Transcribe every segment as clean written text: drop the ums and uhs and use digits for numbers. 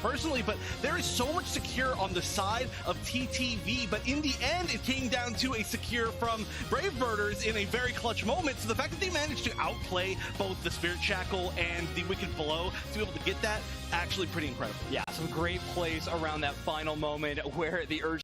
personally, but there is so much secure on the side of TTV, but in the end, it came down to a secure from Brave Birders in a very clutch moment. So the fact that they managed to outplay both the Spirit Shackle and the Wicked Blow to be able to get that, actually pretty incredible. Yeah, some great plays around that final moment where the Urge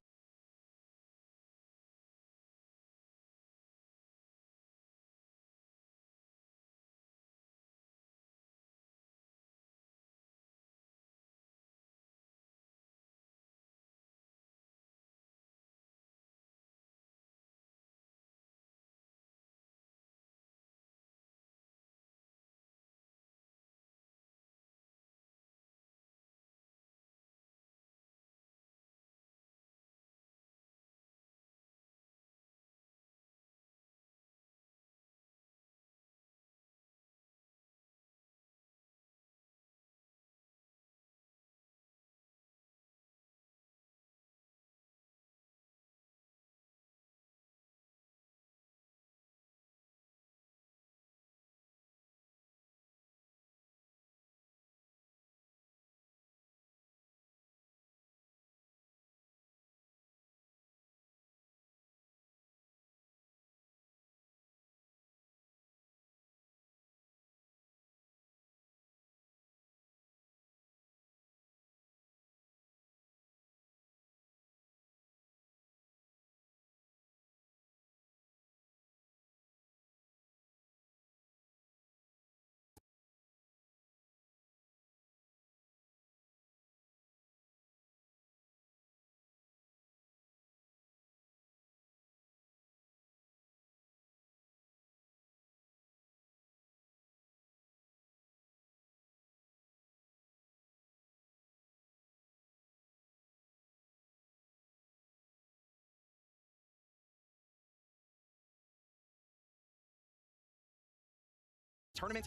tournament,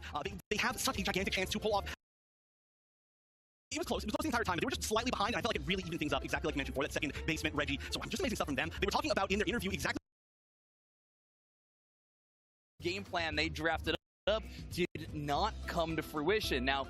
they have such a gigantic chance to pull off. It was close the entire time. They were just slightly behind, and I felt like it really evened things up, exactly like you mentioned for that second basement Reggie. So just amazing stuff from them. They were talking about in their interview exactly game plan they drafted up did not come to fruition. Now,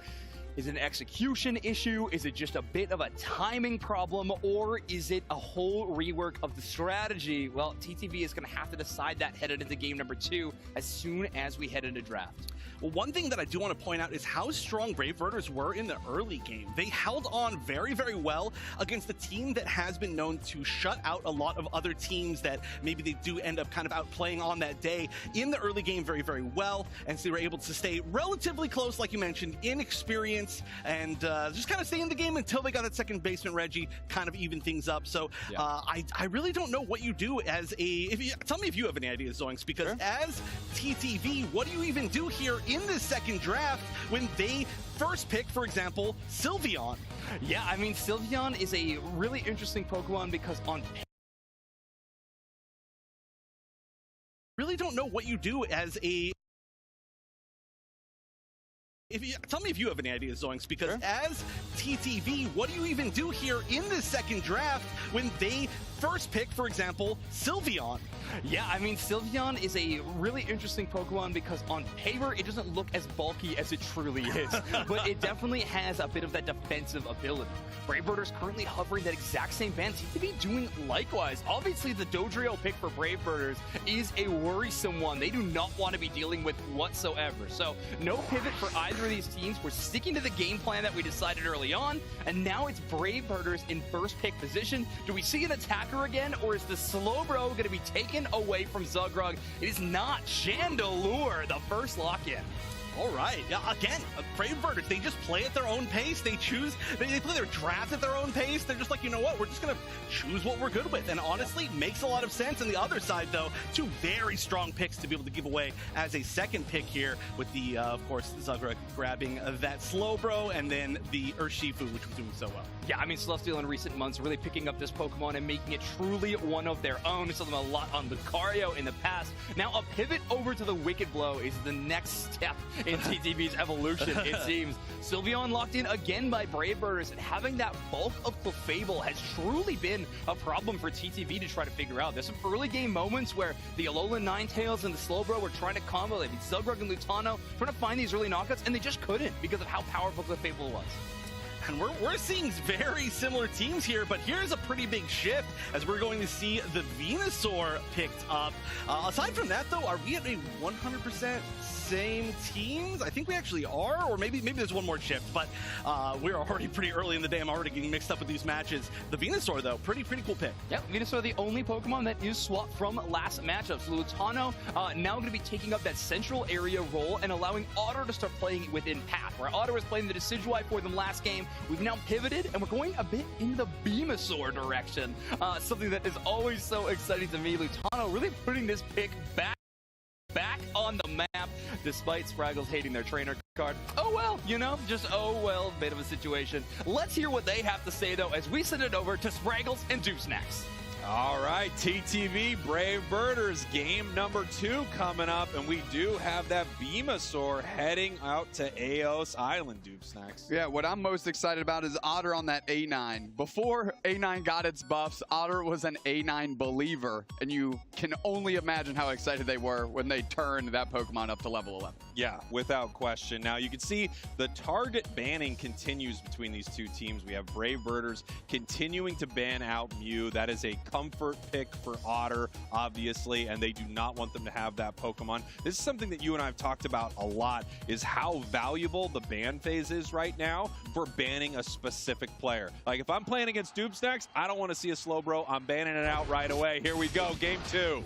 is it an execution issue? Is it just a bit of a timing problem? Or is it a whole rework of the strategy? Well, TTV is going to have to decide that headed into game number 2 as soon as we head into draft. Well, one thing that I do want to point out is how strong Brave Birders were in the early game. They held on very, very well against a team that has been known to shut out a lot of other teams that maybe they do end up kind of outplaying on that day in the early game very, very well. And so they were able to stay relatively close, like you mentioned, inexperience, and just kind of stay in the game until they got that second basement Reggie, kind of even things up. So yeah. I really don't know what you do as a, tell me if you have any ideas, Zoinks, because sure. As TTV, what do you even do here in this second draft when they first pick, for example, Sylveon? Yeah, I mean, Sylveon is a really interesting Pokemon because on really don't know what you do as a, tell me if you have any ideas, Zoinks, because sure. As TTV, what do you even do here in this second draft when they first pick, for example, Sylveon? Yeah, I mean, Sylveon is a really interesting Pokemon because on paper, it doesn't look as bulky as it truly is, but it definitely has a bit of that defensive ability. Brave Birders currently hovering that exact same band, TTV doing likewise. Obviously, the Dodrio pick for Brave Birders is a worrisome one. They do not want to be dealing with whatsoever. So, no pivot for either of these teams. We're sticking to the game plan that we decided early on, and now it's Brave Birders in first pick position. Do we see an attacker again, or is the Slowbro going to be taken away from Zugrug? It is not. Chandelure, the first lock-in. All right. Yeah, again, Brave Birders, they just play at their own pace. They choose, they play their draft at their own pace. They're just like, you know what, we're just going to choose what we're good with. And honestly, makes a lot of sense. On the other side, though, 2 very strong picks to be able to give away as a second pick here with the, of course, Zugrug grabbing that Slowbro and then the Urshifu, which was doing so well. Yeah, I mean, Celestial in recent months really picking up this Pokemon and making it truly one of their own. We saw them a lot on Lucario in the past. Now, a pivot over to the Wicked Blow is the next step in TTV's evolution, it seems. Sylveon locked in again by Brave Birders, and having that bulk of Clefable has truly been a problem for TTV to try to figure out. There's some early game moments where the Alolan Ninetales and the Slowbro were trying to combo. I mean, Zugrug and Lutano trying to find these early knockouts, and they just couldn't because of how powerful Clefable was. And we're seeing very similar teams here, but here's a pretty big shift as we're going to see the Venusaur picked up. Aside from that, though, are we at a 100% same teams? I think we actually are, or maybe there's one more shift, but we're already pretty early in the day. I'm already getting mixed up with these matches. The Venusaur, though, pretty cool pick. Yep, Venusaur, the only Pokemon that is swapped from last matchup. So Lutano now going to be taking up that central area role and allowing Otter to start playing within Path. Where Otter was playing the Decidueye for them last game, we've now pivoted and we're going a bit in the Venusaur direction. Something that is always so exciting to me. Lutano really putting this pick back on the map, despite Spraggles hating their trainer card. Oh well, you know, just oh well, bit of a situation. Let's hear what they have to say, though, as we send it over to Spraggles and Dupsnax. All right, TTV Brave Birders game number 2 coming up, and we do have that Venusaur heading out to Eos Island, Dupsnax. Yeah, what I'm most excited about is Otter on that A9. Before A9 got its buffs, Otter was an A9 believer, and you can only imagine how excited they were when they turned that Pokemon up to level 11. Yeah, without question. Now, you can see the target banning continues between these two teams. We have Brave Birders continuing to ban out Mew. That is a comfort pick for Otter, obviously, and they do not want them to have that Pokemon. This is something that you and I have talked about a lot, is how valuable the ban phase is right now for banning a specific player. Like, if I'm playing against Dupsnax, I don't want to see a Slowbro. I'm banning it out right away. Here we go, game 2.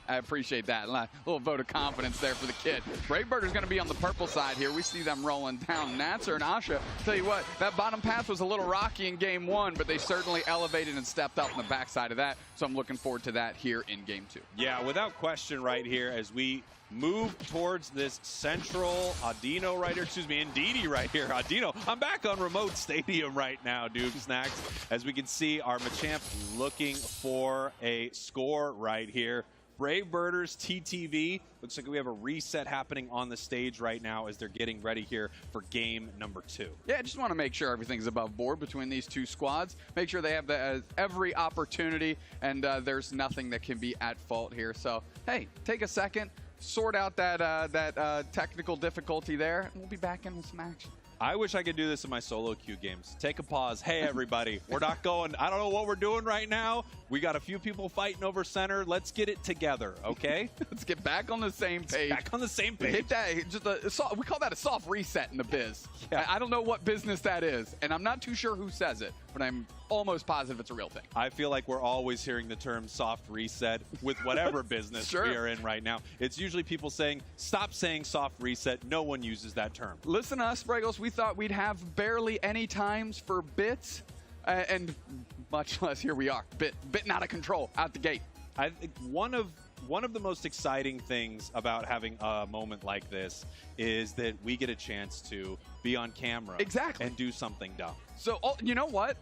I appreciate that. A little vote of confidence there for the kid. Brave Birders going to be on the purple side here. We see them rolling down. Natser and Asha, tell you what, that bottom path was a little rocky in game 1, but they certainly elevated and stepped up on the backside of that. So I'm looking forward to that here in game 2. Yeah, without question right here as we move towards this central Audino right here, excuse me, Indeedee right here. Audino, I'm back on remote stadium right now, Dupsnax. As we can see, our Machamp looking for a score right here. Brave Birders, TTV. Looks like we have a reset happening on the stage right now as they're getting ready here for game number 2. Yeah, I just want to make sure everything's above board between these two squads. Make sure they have every opportunity, and there's nothing that can be at fault here. So, hey, take a second, sort out that technical difficulty there, and we'll be back in with some action. I wish I could do this in my solo queue games. Take a pause. Hey, everybody, we're not going. I don't know what we're doing right now. We got a few people fighting over center. Let's get it together, okay? Let's get back on the same page. Back on the same page. Hit that. We call that a soft reset in the biz. Yeah. I don't know what business that is, and I'm not too sure who says it, but I'm almost positive it's a real thing. I feel like we're always hearing the term soft reset with whatever business Sure. we are in right now. It's usually people saying, stop saying soft reset. No one uses that term. Listen to us, Spraggles. We thought we'd have barely any times for bits, and much less here we are. Bit out of control, out the gate. I think one of the most exciting things about having a moment like this is that we get a chance to be on camera. Exactly. And do something dumb. So, you know what?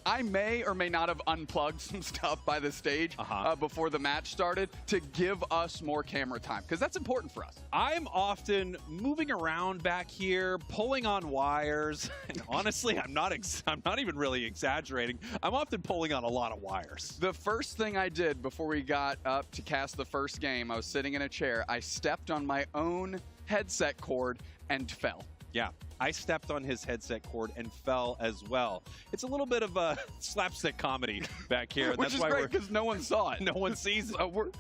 I may or may not have unplugged some stuff by the stage before the match started to give us more camera time, because that's important for us. I'm often moving around back here, pulling on wires. And honestly, I'm not even really exaggerating. I'm often pulling on a lot of wires. The first thing I did before we got up to cast the first game, I was sitting in a chair. I stepped on my own headset cord and fell. Yeah, I stepped on his headset cord and fell as well. It's a little bit of a slapstick comedy back here. Which is great because no one saw it. No one sees it. So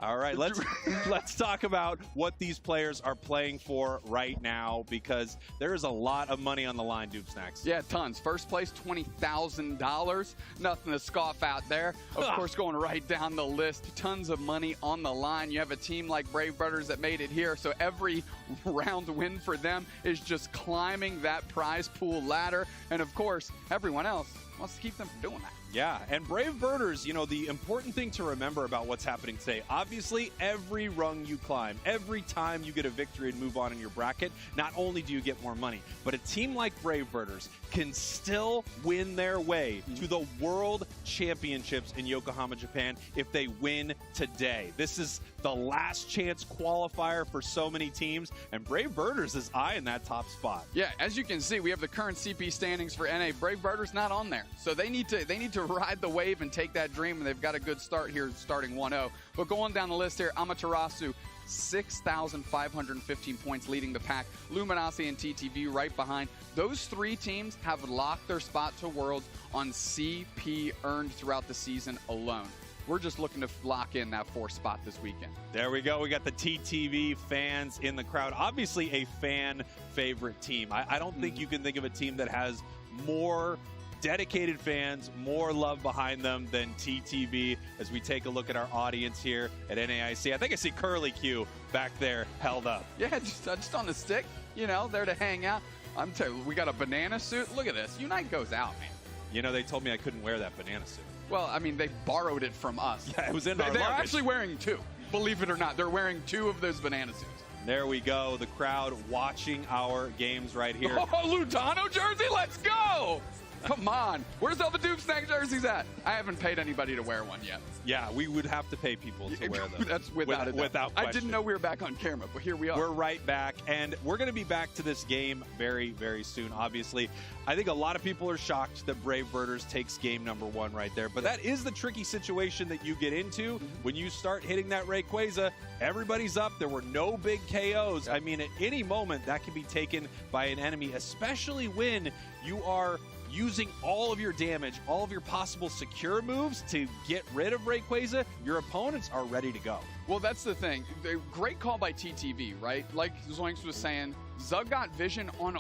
all right, let's talk about what these players are playing for right now, because there is a lot of money on the line, Dupsnax. Yeah, tons. First place, $20,000. Nothing to scoff at there. Of course, going right down the list, tons of money on the line. You have a team like Brave Birders that made it here, so every round win for them is just climbing that prize pool ladder. And of course, everyone else wants to keep them from doing that. Yeah, and Brave Birders, you know, the important thing to remember about what's happening today, obviously every rung you climb, every time you get a victory and move on in your bracket, not only do you get more money, but a team like Brave Birders can still win their way to the World Championships in Yokohama, Japan if they win today. This is the last chance qualifier for so many teams, and Brave Birders is eyeing that top spot. Yeah, as you can see, we have the current CP standings for NA. Brave Birders not on there, so they need to ride the wave and take that dream, and they've got a good start here, starting 1-0. But going down the list here, Amaterasu, 6,515 points leading the pack. Luminosity and TTV right behind. Those three teams have locked their spot to Worlds on CP earned throughout the season alone. We're just looking to lock in that 4th spot this weekend. There we go. We got the TTV fans in the crowd. Obviously a fan favorite team. I don't think you can think of a team that has more dedicated fans, more love behind them than TTV. As we take a look at our audience here at NAIC, I think I see Curly Q back there held up. Yeah, just on the stick, you know, there to hang out. I'm telling you, we got a banana suit. Look at this. Unite goes out, man. You know, they told me I couldn't wear that banana suit. Well, I mean, they borrowed it from us. Yeah, it was in our They're luggage. actually wearing 2. Believe it or not, they're wearing 2 of those banana suits. There we go. The crowd watching our games right here. Oh, Lutano jersey, let's go! Come on. Where's all the Duke Snack jerseys at? I haven't paid anybody to wear one yet. Yeah, we would have to pay people to wear them. That's without a doubt. Without I question. didn't know we were back on camera, but here we are. We're right back, and we're going to be back to this game very, very soon, obviously. I think a lot of people are shocked that Brave Birders takes game number 1 right there, but that is the tricky situation that you get into when you start hitting that Rayquaza. Everybody's up. There were no big KOs. I mean, at any moment, that can be taken by an enemy, especially when you are using all of your damage, all of your possible secure moves to get rid of Rayquaza. Your opponents are ready to go. Well, that's the thing. Great call by TTV, right? Like Zoinks was saying, Zug got vision on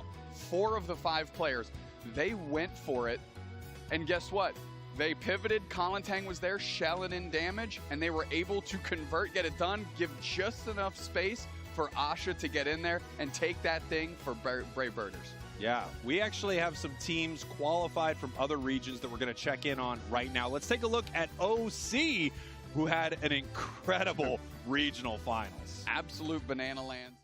4 of the 5 players. They went for it, and guess what? They pivoted. Kalantang was there, shelling in damage, and they were able to convert, get it done, give just enough space for Asha to get in there and take that thing for Brave Birders. Yeah, we actually have some teams qualified from other regions that we're going to check in on right now. Let's take a look at OC, who had an incredible regional finals. Absolute banana land.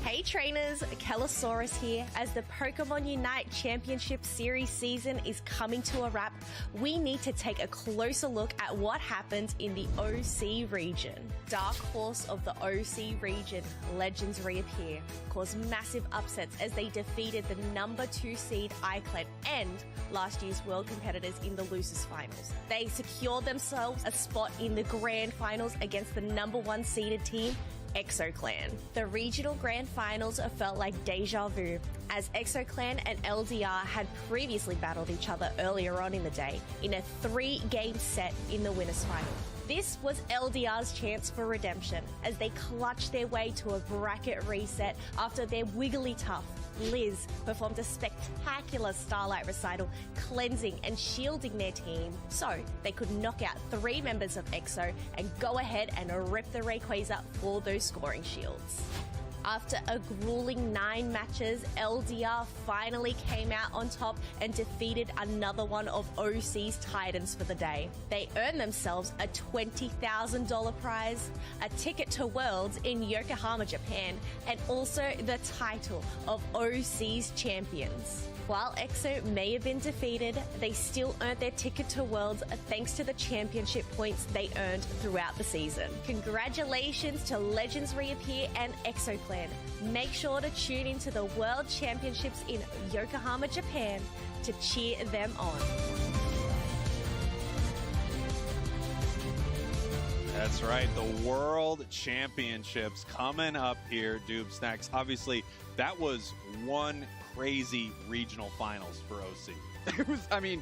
Hey trainers, Kellosaurus here. As the Pokemon Unite Championship Series season is coming to a wrap, we need to take a closer look at what happened in the OC region. Dark horse of the OC region, Legends Reappear, caused massive upsets as they defeated the number 2 seed iClad and last year's world competitors in the Losers Finals. They secured themselves a spot in the Grand Finals against the number 1 seeded team, ExoClan. The regional grand finals felt like deja vu, as ExoClan and LDR had previously battled each other earlier on in the day in a 3-game set in the winners' final. This was LDR's chance for redemption, as they clutched their way to a bracket reset after their Wigglytuff, Liz, performed a spectacular Starlight recital, cleansing and shielding their team, so they could knock out 3 members of EXO and go ahead and rip the Rayquaza for those scoring shields. After a grueling 9 matches, LDR finally came out on top and defeated another one of OC's Titans for the day. They earned themselves a $20,000 prize, a ticket to Worlds in Yokohama, Japan, and also the title of OC's champions. While EXO may have been defeated, they still earned their ticket to Worlds thanks to the championship points they earned throughout the season. Congratulations to Legends Reappear and ExoClan. Make sure to tune into the World Championships in Yokohama, Japan to cheer them on. That's right, the World Championships coming up here, Doob Snacks. Obviously, that was one crazy regional finals for OC. It was, I mean,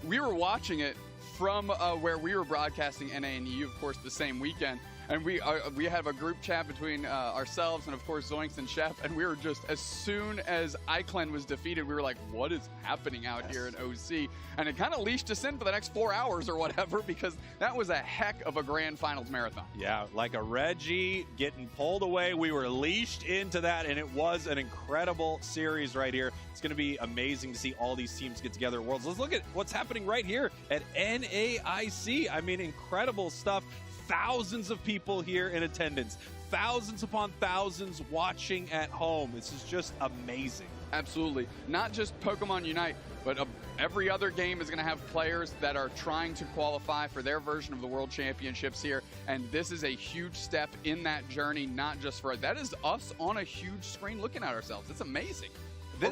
we were watching it from where we were broadcasting NA and EU, of course, the same weekend. And we have a group chat between ourselves and, of course, Zoinks and Chef. And we were just, as soon as iClan was defeated, we were like, what is happening out here in OC? And it kind of leashed us in for the next 4 hours or whatever, because that was a heck of a grand finals marathon. Yeah, like a Reggie getting pulled away. We were leashed into that, and it was an incredible series right here. It's going to be amazing to see all these teams get together at Worlds. Let's look at what's happening right here at NAIC. I mean, incredible stuff. Thousands of people here in attendance, thousands upon thousands watching at home. This is just amazing. Absolutely. Not just Pokemon Unite. But every other game is going to have players that are trying to qualify for their version of the World Championships here. And this is a huge step in that journey, not just for that is us on a huge screen looking at ourselves. It's amazing.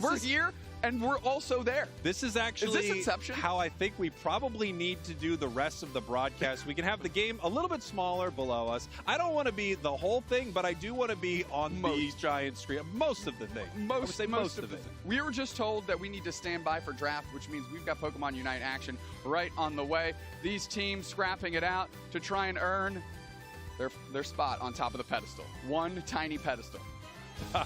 We're here and we're also there. This is actually Is this Inception? how I think we probably need to do the rest of the broadcast. We can have the game a little bit smaller below us. I don't want to be the whole thing, but I do want to be on the giant screen. Most of the thing. Most of it. We were just told that we need to stand by for draft, which means we've got Pokemon Unite action right on the way. These teams scrapping it out to try and earn their spot on top of the pedestal. One tiny pedestal.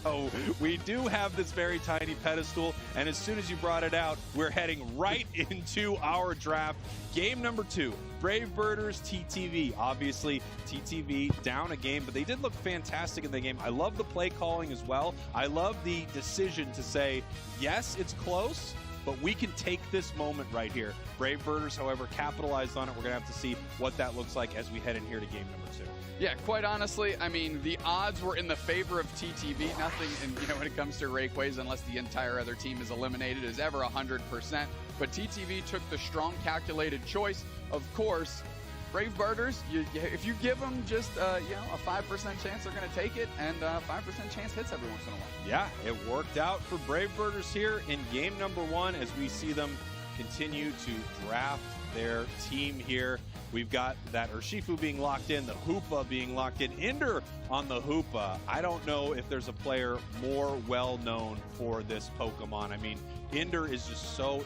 Oh, we do have this very tiny pedestal, and as soon as you brought it out, we're heading right into our draft. Game number 2, Brave Birders TTV. Obviously, TTV down a game, but they did look fantastic in the game. I love the play calling as well. I love the decision to say, yes, it's close, but we can take this moment right here. Brave Birders, however, capitalized on it. We're going to have to see what that looks like as we head in here to game number 2. Yeah, quite honestly, I mean, the odds were in the favor of TTV. Nothing, when it comes to Rakeways, unless the entire other team is eliminated, is ever 100%. But TTV took the strong, calculated choice. Of course, Brave Birders, if you give them just, a 5% chance, they're going to take it, and 5% chance hits every once in a while. Yeah, it worked out for Brave Birders here in game number 1 as we see them continue to draft their team here. We've got that Urshifu being locked in, the Hoopa being locked in, Ender on the Hoopa. I don't know if there's a player more well-known for this Pokemon. I mean, Ender is just so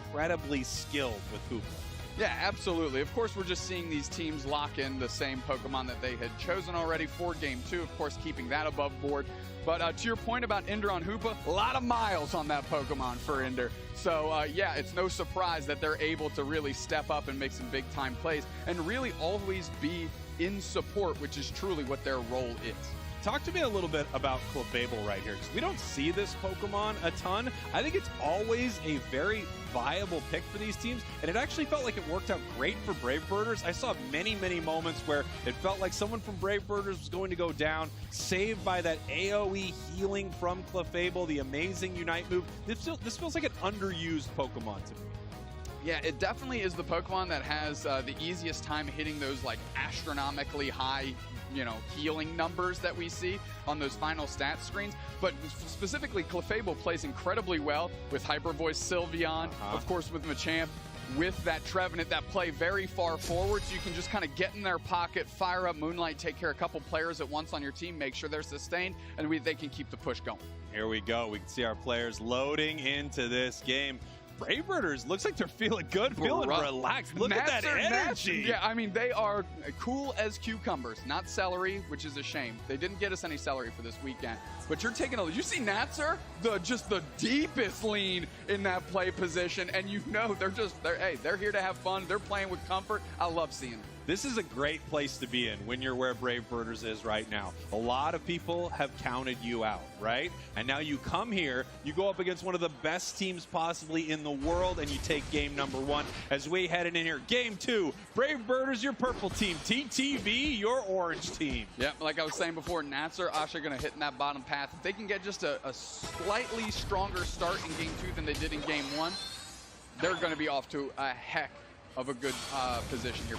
incredibly skilled with Hoopa. Yeah, absolutely. Of course, we're just seeing these teams lock in the same Pokemon that they had chosen already for Game 2, of course, keeping that above board. But to your point about Ender on Hoopa, a lot of miles on that Pokemon for Ender. So, yeah, it's no surprise that they're able to really step up and make some big-time plays and really always be in support, which is truly what their role is. Talk to me a little bit about Clefable right here, because we don't see this Pokemon a ton. I think it's always a very viable pick for these teams, and it actually felt like it worked out great for Brave Birders. I saw many, many moments where it felt like someone from Brave Birders was going to go down, saved by that AoE healing from Clefable, the amazing Unite move. This feels like an underused Pokemon to me. Yeah, it definitely is the Pokemon that has the easiest time hitting those like astronomically high healing numbers that we see on those final stat screens. But specifically, Clefable plays incredibly well with Hyper Voice Sylveon, of course with Machamp, with that Trevenant that play very far forward, so you can just kind of get in their pocket, fire up Moonlight, take care of a couple players at once on your team, make sure they're sustained, and they can keep the push going. Here we go. We can see our players loading into this game. Brave Birders looks like they're feeling good, feeling relaxed. Look at that energy. Yeah, I mean, they are cool as cucumbers, not celery, which is a shame. They didn't get us any celery for this weekend. But you're taking you see Natser? Just the deepest lean in that play position, and they're here to have fun. They're playing with comfort. I love seeing them. This is a great place to be in when you're where Brave Birders is right now. A lot of people have counted you out, right? And now you come here, you go up against one of the best teams possibly in the world, and you take game number 1 as we head in here. Game 2, Brave Birders, your purple team. TTV, your orange team. Yep, like I was saying before, Natser, Asha going to hit in that bottom path. If they can get just a slightly stronger start in game 2 than they did in game 1, they're going to be off to a heck of a good position here.